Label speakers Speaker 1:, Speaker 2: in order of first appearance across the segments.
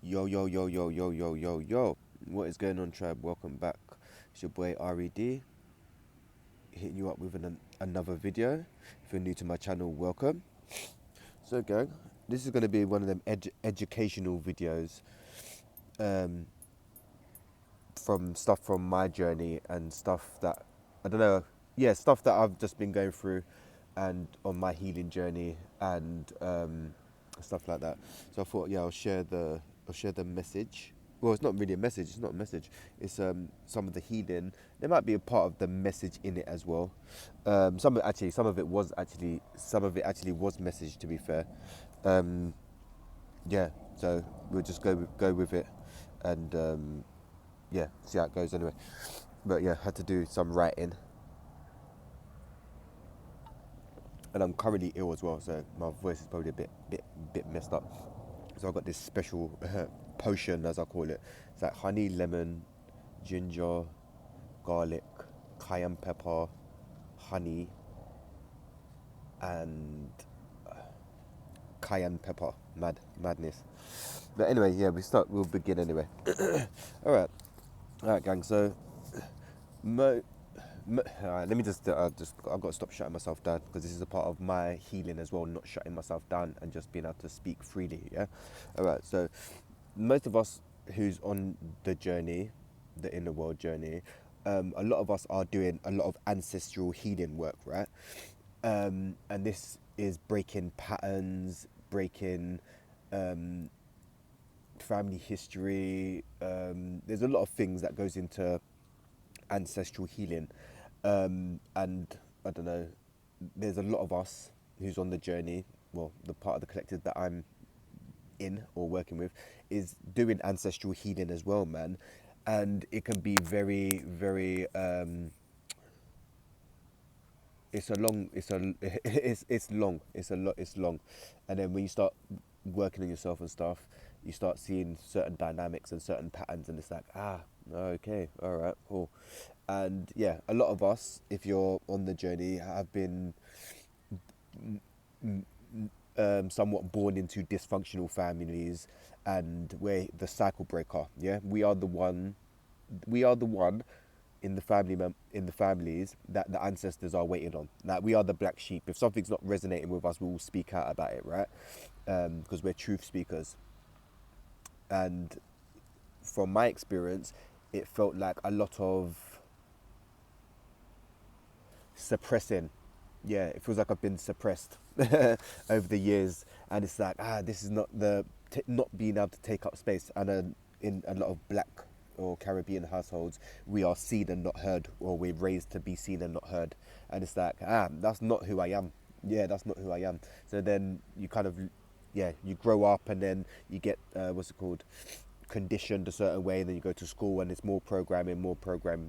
Speaker 1: Yo, yo, yo, yo, yo, yo, yo, yo. What is going on, tribe? Welcome back. It's your boy RED, hitting you up with another video. If you're new to my channel, welcome. So, gang, this is going to be one of them educational videos um, from stuff from my journey and stuff that, I don't know, yeah, stuff that I've just been going through and on my healing journey and stuff like that. So I thought, yeah, I'll share the message. Well, it's not really a message. It's not a message. It's some of the healing. There might be a part of the message in it as well. Some of it actually was message. To be fair, um, yeah. So we'll just go with it, and yeah, see how it goes anyway. But yeah, had to do some writing, and I'm currently ill as well, so my voice is probably a bit messed up. So I've got this special potion, as I call it. It's like honey, lemon, ginger, garlic, cayenne pepper, honey, and cayenne pepper. Madness. But anyway, yeah, we'll begin anyway. All right, gang. So, mo, all right, let me I've got to stop shutting myself down because this is a part of my healing as well, not shutting myself down and just being able to speak freely. Yeah. All right. So, most of us who's on the journey, the inner world journey, a lot of us are doing a lot of ancestral healing work, right? And this is breaking patterns, breaking um, family history. There's a lot of things that goes into ancestral healing, and I don't know. There's a lot of us who's on the journey. Well, the part of the collective that I'm in or working with is doing ancestral healing as well, man. And it can be very it's a long it's long it's long, and then when you start working on yourself and stuff, you start seeing certain dynamics and certain patterns, and it's like, okay, all right, cool. And yeah, a lot of us, if you're on the journey, have been somewhat born into dysfunctional families, and we're the cycle breaker. Yeah, we are the one in the in the families that the ancestors are waiting on. Like, we are the black sheep. If something's not resonating with us, we will speak out about it, right? Because we're truth speakers. And from my experience, it felt like a lot of suppressing. Yeah, it feels like I've been suppressed over the years, and it's like, this is not not being able to take up space. And in a lot of black or Caribbean households, we are seen and not heard, or we're raised to be seen and not heard, and it's like, that's not who I am. Yeah, that's not who I am. So then you kind of, yeah, you grow up, and then you get what's it called, conditioned a certain way, and then you go to school and it's more programming,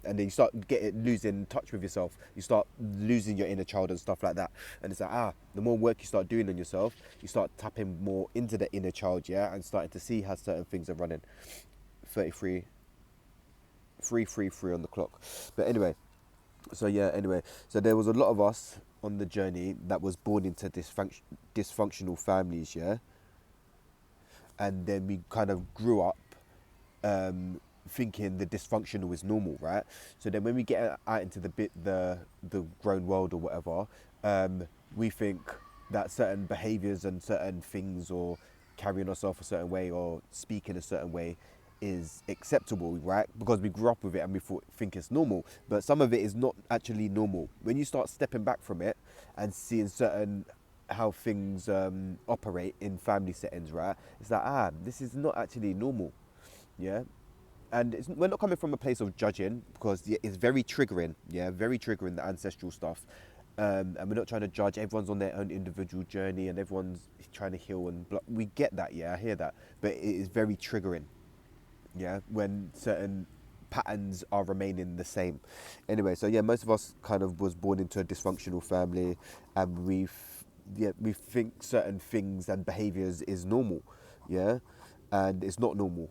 Speaker 1: and then you start losing touch with yourself. You start losing your inner child and stuff like that. And it's like, the more work you start doing on yourself, you start tapping more into the inner child, yeah, and starting to see how certain things are running. 33 333 on the clock. But anyway, so there was a lot of us on the journey that was born into dysfunctional families, yeah, and then we kind of grew up thinking the dysfunctional is normal, right? So then when we get out into the grown world or whatever, we think that certain behaviors and certain things, or carrying ourselves a certain way or speaking a certain way, is acceptable, right? Because we grew up with it and think it's normal. But some of it is not actually normal. When you start stepping back from it and seeing certain how things operate in family settings, right? It's like, this is not actually normal, yeah. And we're not coming from a place of judging, because yeah, it's very triggering, yeah, very triggering, the ancestral stuff. And we're not trying to judge. Everyone's on their own individual journey, and everyone's trying to heal, and we get that, yeah, I hear that, but it is very triggering, yeah, when certain patterns are remaining the same. Anyway, so yeah, most of us kind of was born into a dysfunctional family, and we think certain things and behaviors is normal, yeah, and it's not normal.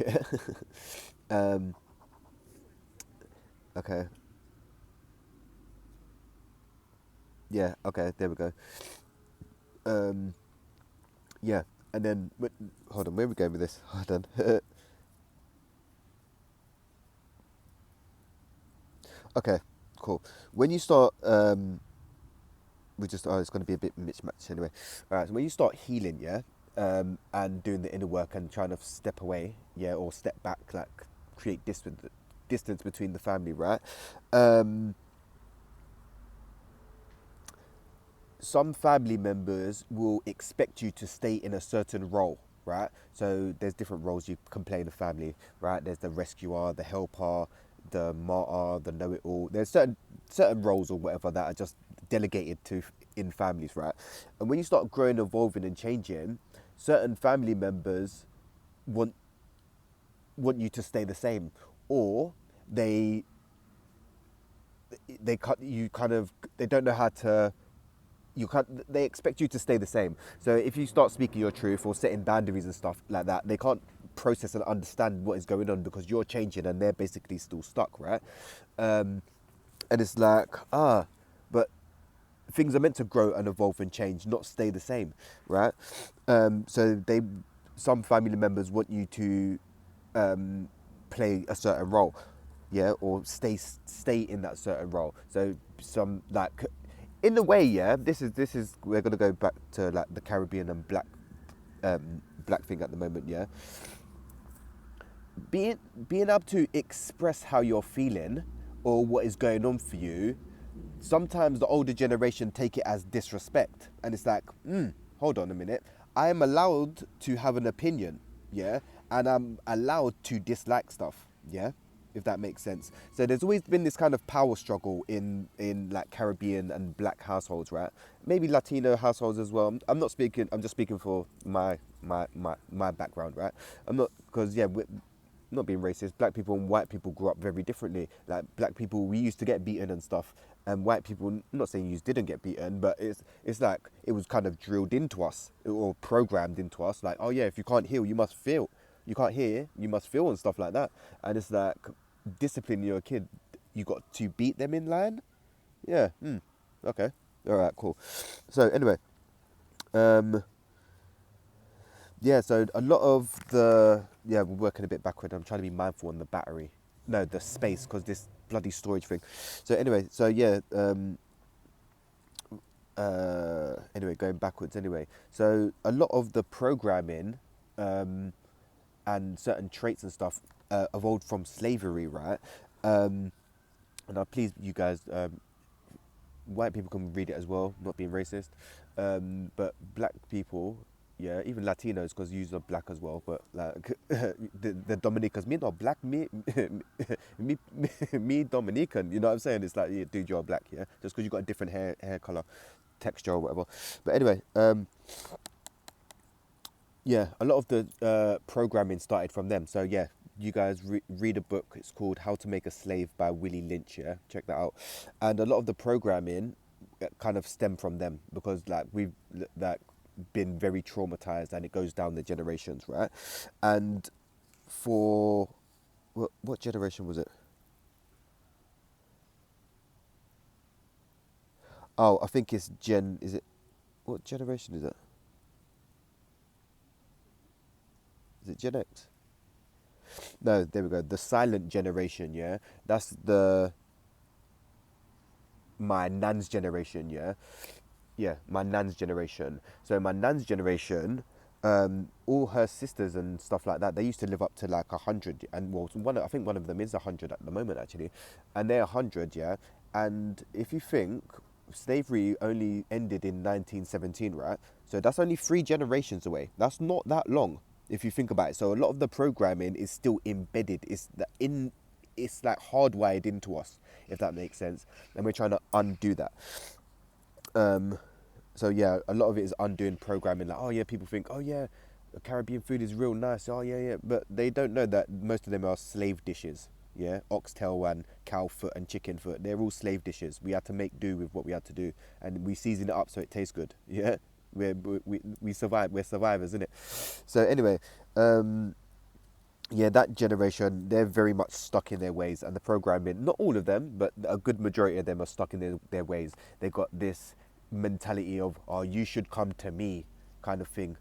Speaker 1: Yeah. um, okay. Yeah. Okay. There we go. Um, yeah. And then, hold on, where are we going with this? Hold on. Okay, cool. When you start, it's going to be a bit mismatched anyway. All right, so when you start healing, yeah, and doing the inner work and trying to step away, yeah, or step back, like create distance between the family, right? Um, some family members will expect you to stay in a certain role, right? So there's different roles you can play in a family, right? There's the rescuer, the helper, the martyr, the know-it-all. There's certain roles or whatever that are just delegated to in families, right? And when you start growing, evolving, and changing, certain family members want want you to stay the same, or they they cut you kind of they don't know how to you can't they expect you to stay the same. So if you start speaking your truth or setting boundaries and stuff like that, they can't process and understand what is going on because you're changing and they're basically still stuck, right? And it's like, but things are meant to grow and evolve and change, not stay the same, right? So some family members want you to play a certain role, yeah, or stay in that certain role. So some like, in a way, yeah. This is we're gonna go back to like the Caribbean and black thing at the moment, yeah. Being able to express how you're feeling or what is going on for you, sometimes the older generation take it as disrespect, and it's like, hold on a minute, I am allowed to have an opinion, yeah, and I'm allowed to dislike stuff, yeah, if that makes sense. So there's always been this kind of power struggle in like Caribbean and black households, right? Maybe Latino households as well. I'm not speaking. I'm just speaking for my background, right? I'm not, because yeah, not being racist, black people and white people grew up very differently. Like black people, we used to get beaten and stuff, and white people, I'm not saying you didn't get beaten, but it's like it was kind of drilled into us or programmed into us. Like, oh yeah, if you can't heal, you must feel. You can't hear, you must feel, and stuff like that. And it's like, discipline your kid. You got to beat them in line. Yeah. Okay. All right. Cool. So anyway, um, yeah, so a lot of we're working a bit backward. I'm trying to be mindful on the battery. No, the space, because this bloody storage thing. So anyway, so yeah, anyway, going backwards anyway. So a lot of the programming and certain traits and stuff evolved from slavery, right? And I please you guys, white people can read it as well, not being racist. But black people, yeah, even Latinos, because you are black as well. But like the Dominicans, me not black, me Dominican. You know what I'm saying? It's like, yeah, dude, you're black, yeah, just because you got a different hair color, texture or whatever. But anyway, yeah, a lot of the programming started from them. So yeah, you guys read a book. It's called How to Make a Slave by Willie Lynch. Yeah, check that out. And a lot of the programming kind of stem from them, because like we've like been very traumatized, and it goes down the generations, right? And for what generation was it? Oh, I think it's Gen. Is it, what generation is it? Is it Gen X? No, there we go. The silent generation, yeah. That's my nan's generation, yeah. Yeah, my nan's generation. So my nan's generation, all her sisters and stuff like that, they used to live up to like 100, and well, I think one of them is 100 at the moment actually, and they're 100, yeah. And if you think slavery only ended in 1917, right? So that's only 3 generations away. That's not that long if you think about it. So a lot of the programming is still embedded. It's like hardwired into us, if that makes sense. And we're trying to undo that. Um, so yeah, a lot of it is undoing programming. Like, oh yeah, people think, oh yeah, Caribbean food is real nice. Oh yeah, yeah, but they don't know that most of them are slave dishes. Yeah, oxtail and cow foot and chicken foot. They're all slave dishes. We had to make do with what we had to do, and we season it up so it tastes good. Yeah, we survive. We're survivors, isn't it? So anyway, yeah, that generation, they're very much stuck in their ways, and the programming, not all of them, but a good majority of them are stuck in their ways. They got this mentality of, oh, you should come to me kind of thing.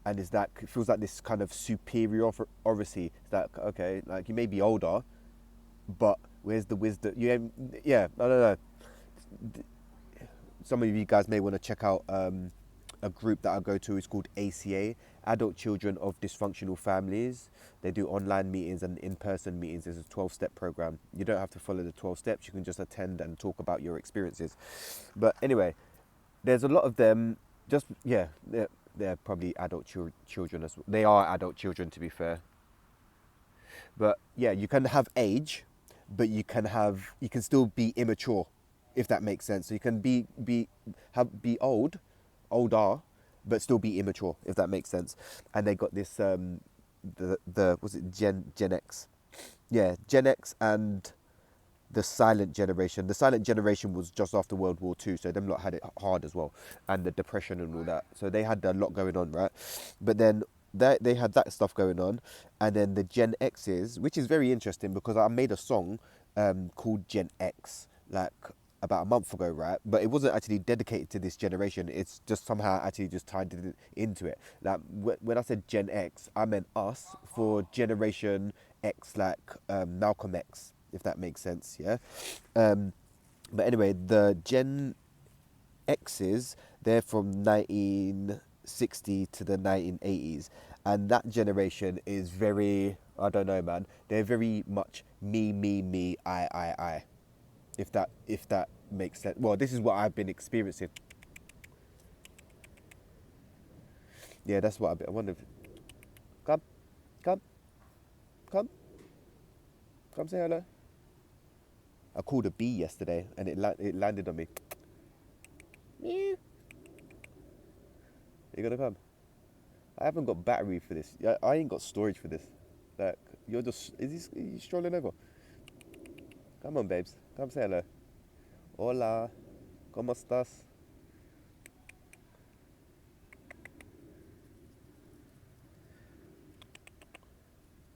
Speaker 1: and it's that it feels like this kind of superiority. It's like, okay, like you may be older, but where's the wisdom? Yeah, I don't know. Some of you guys may want to check out a group that I go to. It's called ACA, Adult Children of Dysfunctional Families. They do online meetings and in-person meetings. It's a 12-step program. You don't have to follow the 12 steps. You can just attend and talk about your experiences. But anyway, there's a lot of them. Just yeah, they're probably adult children as well. They are adult children, to be fair. But yeah, you can have age, but you can still be immature, if that makes sense. So you can be older, but still be immature, if that makes sense. And they got this the was it Gen X? Yeah, Gen X and the silent generation. The silent generation was just after World War Two, so them lot had it hard as well, and the depression and all that. So they had a lot going on, right? But then they had that stuff going on, and then the Gen X's, which is very interesting because I made a song called Gen X like about a month ago, right? But it wasn't actually dedicated to this generation. It's just somehow actually just tied it into it. Like when I said Gen X, I meant us for Generation X, like Malcolm X, if that makes sense, yeah. Um, but anyway, the Gen X's, they're from 1960 to the 1980s, and that generation is very, I don't know, man. They're very much me, I. If that makes sense. Well, this is what I've been experiencing. Yeah, that's what I wonder. Come, come, come, come, say hello. I called a bee yesterday, and it landed on me. Meow. You gonna come? I haven't got battery for this. Yeah, I ain't got storage for this. Like, you're just are you strolling over? Come on, babes. Come say hello. Hola. ¿Cómo estás?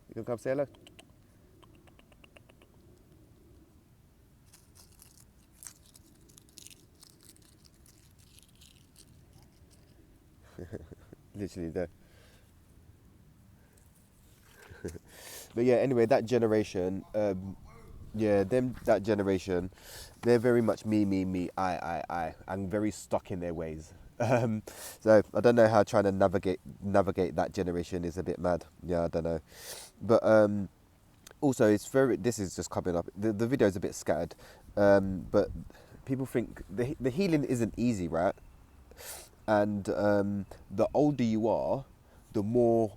Speaker 1: You gonna come say hello? Literally there. But yeah, anyway, that generation, yeah, that generation, they're very much me, I. I'm very stuck in their ways. Um, so I don't know how trying to navigate that generation is a bit mad. Yeah, I don't know. But also, it's very. This is just coming up. The video is a bit scattered, but people think the healing isn't easy, right? And the older you are, the more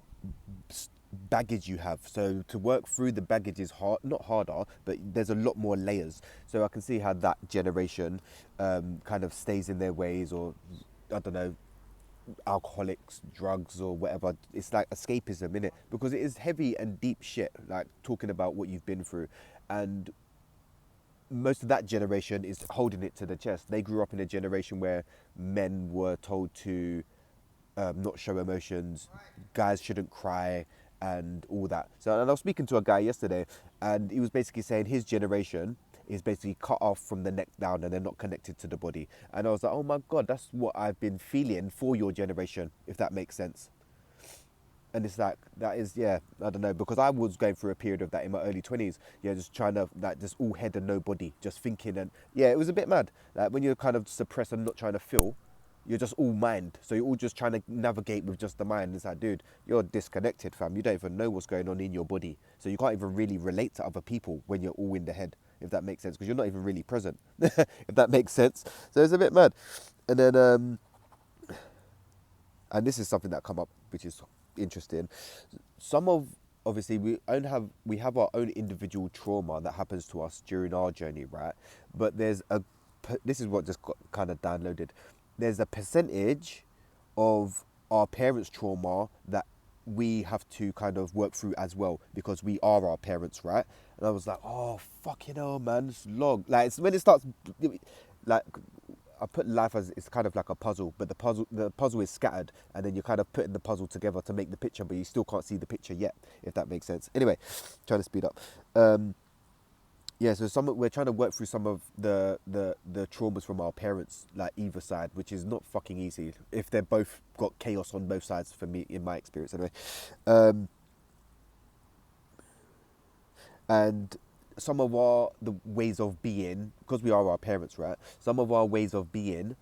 Speaker 1: baggage you have. So to work through the baggage is hard, not harder, but there's a lot more layers. So I can see how that generation kind of stays in their ways, or I don't know, alcoholics, drugs, or whatever. It's like escapism, innit? Because it is heavy and deep shit, like talking about what you've been through. And most of that generation is holding it to the chest. They grew up in a generation where men were told to not show emotions, guys shouldn't cry, and all that. So, and I was speaking to a guy yesterday, and he was basically saying his generation is basically cut off from the neck down, and they're not connected to the body. And I was like, oh my god, that's what I've been feeling for your generation, if that makes sense. And it's like that is, yeah, I don't know, because I was going through a period of that in my early 20s, yeah, just trying to, like, just all head and no body, just thinking. And yeah, it was a bit mad, like when you're kind of suppressed and not trying to feel, you're just all mind, so you're all just trying to navigate with just the mind. It's like, dude, you're disconnected, fam. You don't even know what's going on in your body, so you can't even really relate to other people when you're all in the head, if that makes sense, because you're not even really present. If that makes sense. So it's a bit mad. And then and this is something that come up, which is interesting. Some of, obviously, we have our own individual trauma that happens to us during our journey, right? But this is what just got kind of downloaded. There's a percentage of our parents' trauma that we have to kind of work through as well, because we are our parents, right? And I was like, oh fucking hell, man, it's long. Like, it's when it starts, like, I put life as, it's kind of like a puzzle, but the puzzle is scattered, and then you're kind of putting the puzzle together to make the picture, but you still can't see the picture yet, if that makes sense. Anyway, trying to speed up. yeah, so we're trying to work through some of the traumas from our parents, like either side, which is not fucking easy if they're both got chaos on both sides. For me, in my experience, anyway. Um, and some of the ways of being, because we are our parents, right? Some of our ways of being,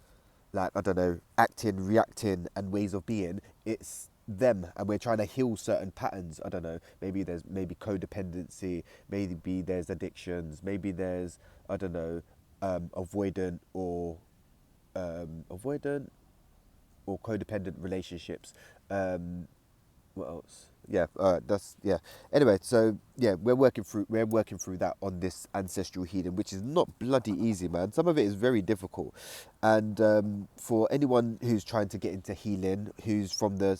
Speaker 1: like, I don't know, acting, reacting, and ways of being, it's them, and we're trying to heal certain patterns. I don't know, maybe codependency, maybe there's addictions, maybe there's, I don't know, avoidant avoidant or codependent relationships. What else? Yeah, that's yeah. Anyway, so yeah, we're working through that on this ancestral healing, which is not bloody easy, man. Some of it is very difficult, and for anyone who's trying to get into healing, who's from the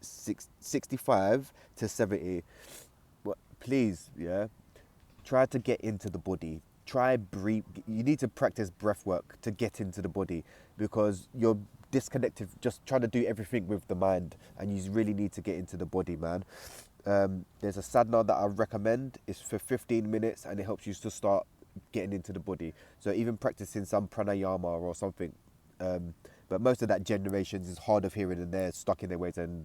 Speaker 1: 65 to 70, well, please, yeah, try to get into the body. Try breathe. You need to practice breath work to get into the body, because you're disconnected just trying to do everything with the mind, and you really need to get into the body, man. There's a sadhana that I recommend. It's for 15 minutes, and it helps you to start getting into the body. So even practicing some pranayama or something. But most of that generations is hard of hearing, and they're stuck in their ways, and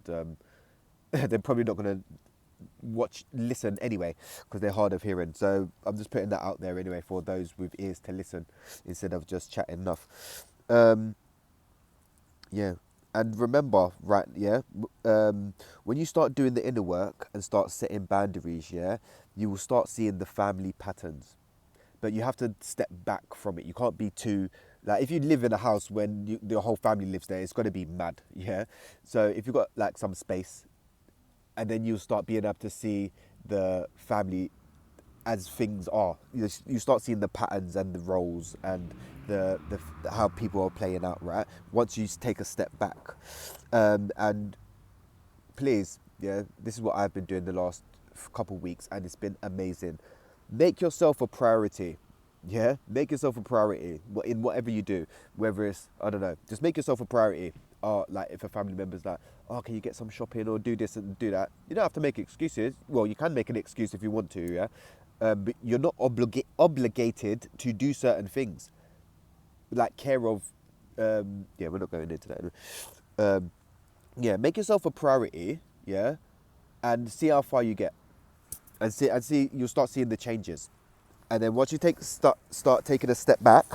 Speaker 1: they're probably not going to listen anyway, because they're hard of hearing. So I'm just putting that out there anyway for those with ears to listen instead of just chatting enough. Yeah, and remember, right? Yeah, when you start doing the inner work and start setting boundaries, yeah, you will start seeing the family patterns. But you have to step back from it. You can't be too, like, if you live in a house when your whole family lives there, it's got to be mad. Yeah. So if you've got like some space, and then you'll start being able to see the family as things are. You start seeing the patterns and the roles and the how people are playing out, right? Once you take a step back, and please, yeah, this is what I've been doing the last couple of weeks, and it's been amazing. Make yourself a priority. Yeah, make yourself a priority in whatever you do, whether it's, I don't know, just make yourself a priority. Like if a family member's like, oh, can you get some shopping or do this and do that? You don't have to make excuses. Well, you can make an excuse if you want to, yeah. But you're not obligated to do certain things, like care of. Yeah, we're not going into that. Yeah, make yourself a priority, yeah, and see how far you get, and see you'll start seeing the changes, and then once you start taking a step back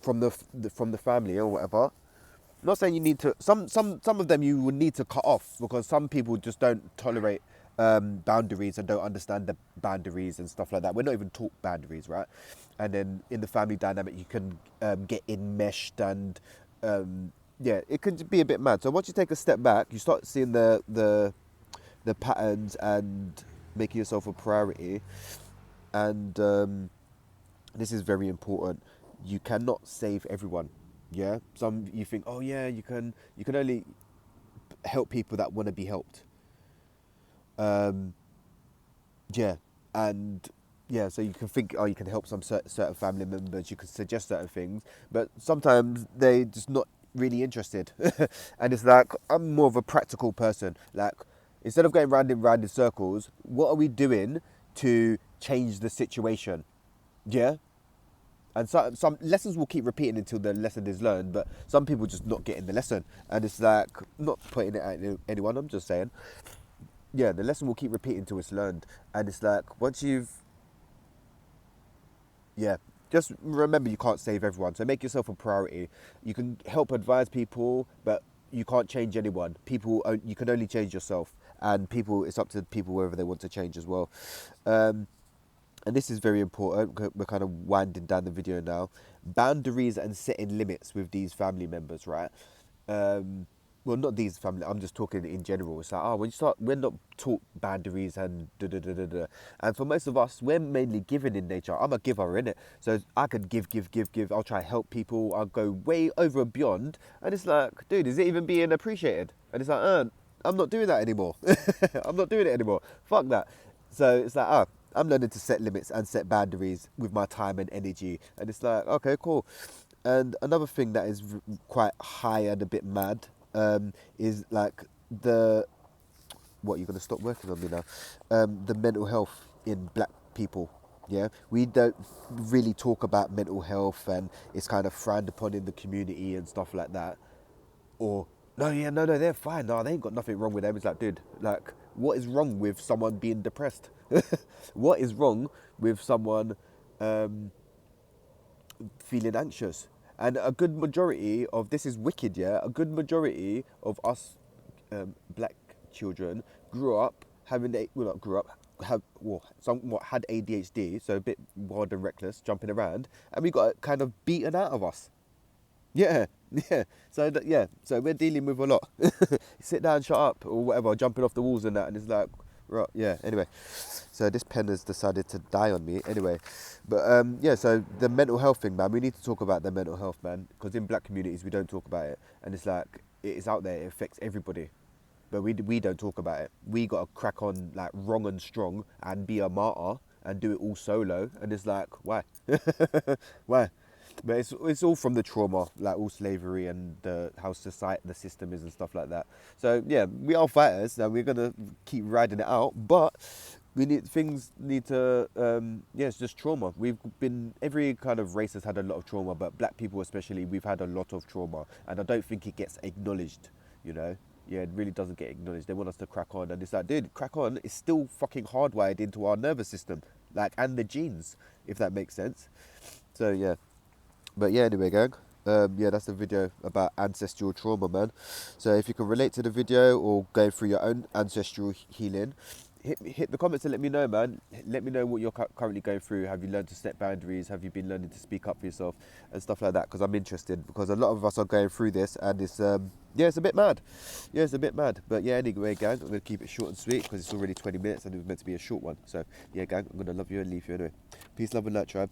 Speaker 1: from the family or whatever. I'm not saying you need to. Some of them you would need to cut off, because some people just don't tolerate boundaries and don't understand the boundaries and stuff like that. We're not even taught boundaries, right? And then in the family dynamic, you can get enmeshed, and yeah, it can be a bit mad. So once you take a step back, you start seeing the patterns and making yourself a priority. And this is very important. You cannot save everyone. Yeah, some you think, oh yeah, you can only help people that want to be helped. Um, yeah, and yeah, so you can think, oh, you can help some certain family members, you can suggest certain things, but sometimes they just not really interested. And it's like, I'm more of a practical person. Like, instead of going round and round in circles, what are we doing to change the situation? Yeah. And some lessons will keep repeating until the lesson is learned, but some people just not getting the lesson. And it's like, not putting it at anyone, I'm just saying, yeah, the lesson will keep repeating until it's learned. And it's like, once you've, yeah, just remember you can't save everyone. So make yourself a priority. You can help advise people, but you can't change anyone. You can only change yourself. And people, it's up to people whether they want to change as well. And this is very important. We're kind of winding down the video now. Boundaries and setting limits with these family members, right? Well, not these family. I'm just talking in general. It's like, we're not taught boundaries and da da da da da. And for most of us, we're mainly giving in nature. I'm a giver, innit? So I could give, give, give, give. I'll try to help people. I'll go way over and beyond. And it's like, dude, is it even being appreciated? And it's like, I'm not doing that anymore. I'm not doing it anymore. Fuck that. So it's like, I'm learning to set limits and set boundaries with my time and energy. And it's like, okay, cool. And another thing that is quite high and a bit mad is like what, you're going to stop working on me now? The mental health. in black people. Yeah, we don't really talk about mental health, and it's kind of frowned upon in the community and stuff like that. Or no, yeah, no, they're fine. No, they ain't got nothing wrong with them. It's like, dude, like, what is wrong with someone being depressed? What is wrong with someone um, feeling anxious? And a good majority of this is wicked, yeah. A good majority of us black children grew up having well, not grew up, have well, somewhat had ADHD, so a bit wild and reckless, jumping around, and we got it kind of beaten out of us. Yeah, yeah. So yeah, so we're dealing with a lot. Sit down, shut up, or whatever, jumping off the walls and that, and it's like, right, yeah. Anyway, so this pen has decided to die on me. Anyway, but yeah. So the mental health thing, man. We need to talk about the mental health, man, because in black communities we don't talk about it, and it's like it is out there. It affects everybody, but we don't talk about it. We got to crack on like wrong and strong and be a martyr and do it all solo, and it's like why, why? But it's all from the trauma, like all slavery and how society, the system is and stuff like that. So yeah, we are fighters and we're gonna keep riding it out. But things need to yeah, it's just trauma. We've been every kind of race has had a lot of trauma, but black people especially, we've had a lot of trauma, and I don't think it gets acknowledged. You know, yeah, it really doesn't get acknowledged. They want us to crack on, and it's like, dude, crack on. It's still fucking hardwired into our nervous system, like, and the genes, if that makes sense. So yeah. But yeah, anyway, gang. Yeah, that's the video about ancestral trauma, man. So if you can relate to the video or go through your own ancestral healing, hit the comments and let me know, man. Let me know what you're currently going through. Have you learned to set boundaries? Have you been learning to speak up for yourself and stuff like that? Because I'm interested. Because a lot of us are going through this, and it's yeah, it's a bit mad. Yeah, it's a bit mad. But yeah, anyway, gang, I'm gonna keep it short and sweet because it's already 20 minutes and it was meant to be a short one. So yeah, gang, I'm gonna love you and leave you anyway. Peace, love, and light, tribe.